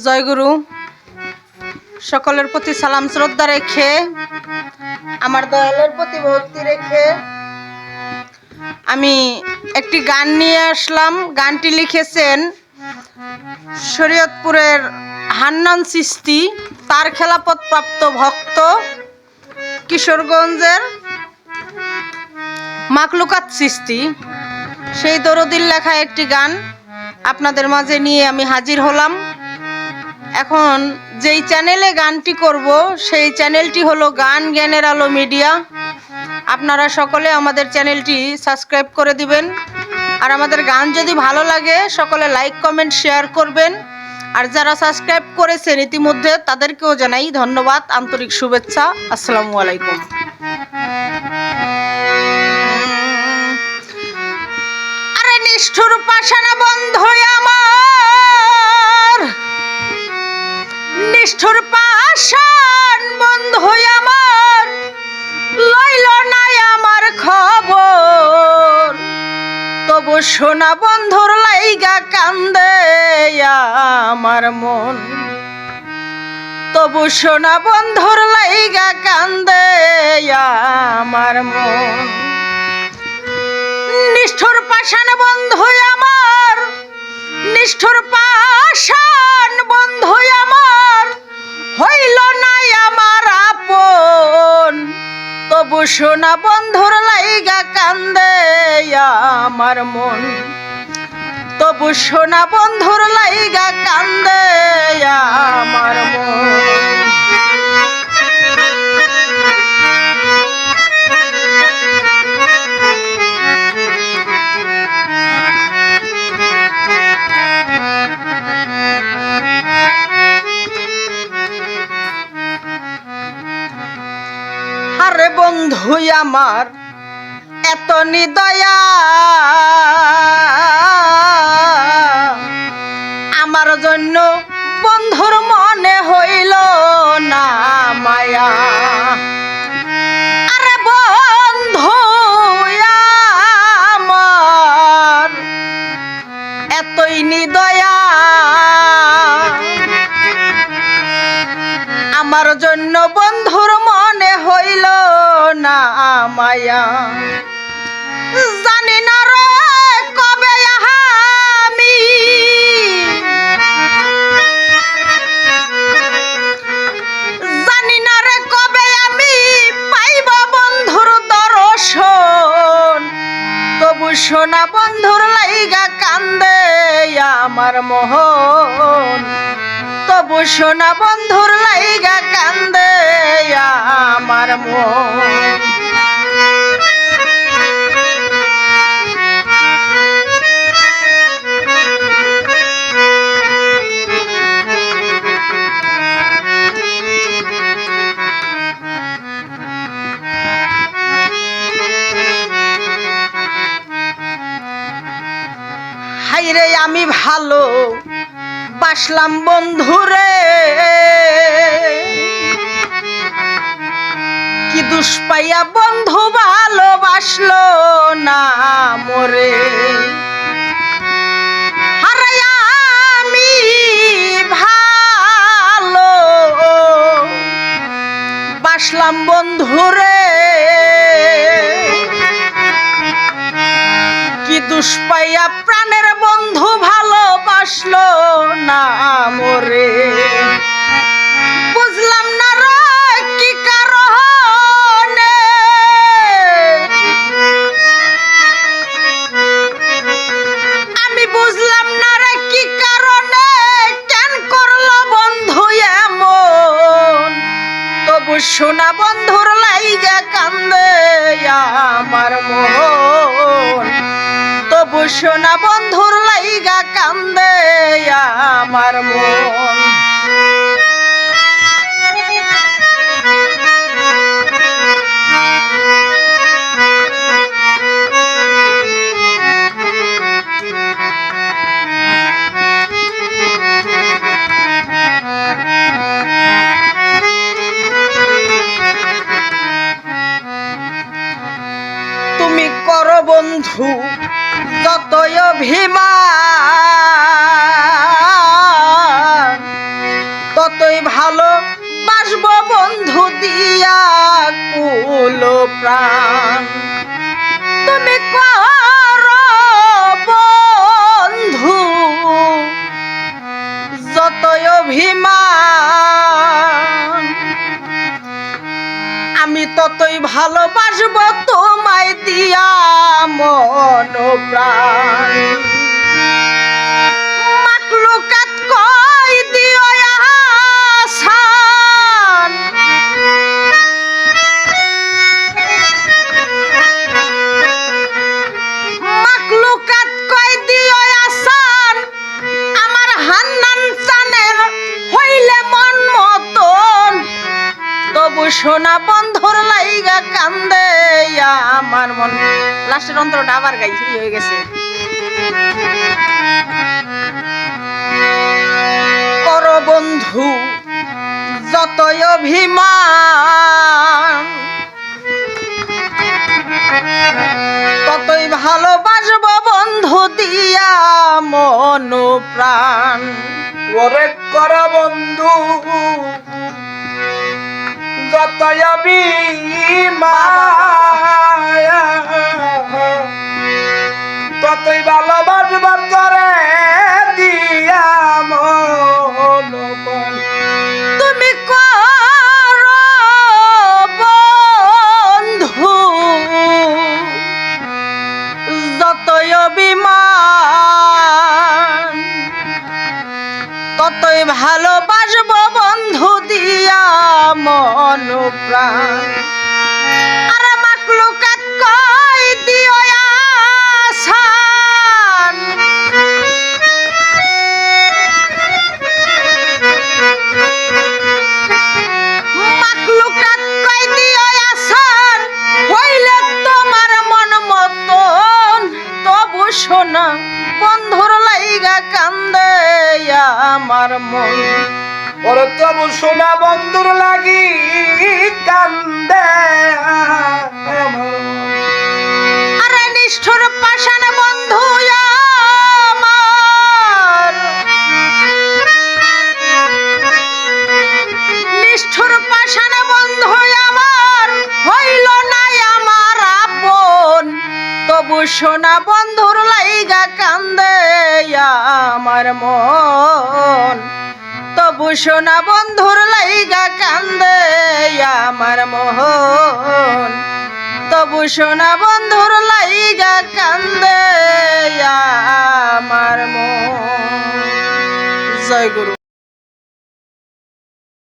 জয়গুরু। সকলের প্রতি সালাম শ্রদ্ধা রেখে, আমার দয়ালের প্রতি ভক্তি রেখে আমি একটি গান নিয়ে আসলাম। গানটি লিখেছেন শরীয়তপুরের হান্নান চিশতি, তার খেলাফত প্রাপ্ত ভক্ত, কিশোরগঞ্জের মাকলুকাত চিশতি। সেই দরদির লেখা একটি গান আপনাদের মাঝে নিয়ে আমি হাজির হলাম। এখন যেই চ্যানেলে গানটি করব সেই চ্যানেলটি হলো গান জ্ঞানের আলো মিডিয়া। আপনারা সকলে আমাদের চ্যানেলটি সাবস্ক্রাইব করে দিবেন। আর আমাদের গান যদি ভালো লাগে সকলে লাইক কমেন্ট শেয়ার করবেন। আর যারা সাবস্ক্রাইব করেছেন ইতিমধ্যে তাদেরকেও জানাই ধন্যবাদ, আন্তরিক শুভেচ্ছা। আসসালামু আলাইকুম। আরে নিষ্ঠুর পাষাণ বন্ধু আমার, নিষ্ঠুর পাষাণ বন্ধু আমার, লইল নাই আমার খবর। তবু সোনা বন্ধুর লাইগা কান্দে আমার মন। তবু সোনা বন্ধুর লাইগা কান্দে আমার মন। নিষ্ঠুর পাষাণ বন্ধু আমার, নিষ্ঠুর পাষাণ বন্ধু আমার, হইল নাই আমার আপন। তবু সোনা বন্ধুর লাইগা কান্দে আমার মন। তবু সোনা বন্ধুর লাইগা কান্দে আমার মন। আরে বন্ধু আমার এত নিদয়া, আমার জন্য বন্ধুর মনে হইল না মায়া। আরে বন্ধু আমার এতই নিদয়া, আমার জন্য বন্ধুর মনে হইল না মায়া। জানি না রে কবে আমি জানি না রে কবে আমি পাইব বন্ধুর দর্শন। তবু সোনা বন্ধুর লাইগা কান্দে আমার মোহন। তবু সোনা বন্ধুর লাইগা কান্দে আমার মন। হাইরে আমি ভালো বাসলাম বন্ধুরে, কি দুষ পাইয়া বন্ধু ভালোবাসলো না মোরে। আরে আমি ভালো বাসলাম বন্ধুরে, কি দুষ পাইয়া প্রাণের বন্ধু ভালোবাসলো না মোরে। বুঝলাম না রে কি কারণে, আমি বুঝলাম না রে কি কারণে, কেন করলো বন্ধু এমন। তবু সোনা বন্ধুর লাইগা কান্দে আমার মন। তবু সোনা বন্ধুর লাইগা কান্দে আমার মন। তুমি করো বন্ধু যতই অভিমান, দিয়া কুল প্রাণ তুমি করো বন্ধু যতই অভিমান আমি ততই ভালোবাসবো তোমায় দিয়া মন প্রাণ মাকলুকাত কই দিও আসান মাকলুকাত কই দিও আসান আমার হান্নান চানের হইলে মন মতন তবু সোনা বন্ধুর লাইগা কান্দে আমার মন লাস্টের অন্তরটা আবার গাইছি হয়ে গেছে কর বন্ধু যতই অভিমান ততই ভালোবাসবো বন্ধু দিয়া মন প্রাণ ওরে কর বন্ধু যতই অভিমান ততই ভালোবাসব করে দিয়া মন প্রাণ তুমি করো বন্ধু যতই অভিমান ততই ভালোবাসবো বন্ধু দিয়া মন প্রাণ আর মাকলুকাত কই দিও আসান মাকলুকাত কই দিও আসান হইলে তোমার মন মতন তবু সোনা বন্ধুর লাইগা কান্দে আমার মন ওরে তবু সোনা বন্ধুর লাগি কান্দে আরে নিষ্ঠুর পাষাণ বন্ধু আমার নিষ্ঠুর পাষাণ বন্ধু আমার হইল না আমার আপন তবু সোনা বন্ধুর লাইগা কান্দে আমার মন তবু সোনা বন্ধুর লাইগা কান্দে আমার মোহন তবু সোনা বন্ধুর লাইগা কান্দে আমার মন জয় গুরু।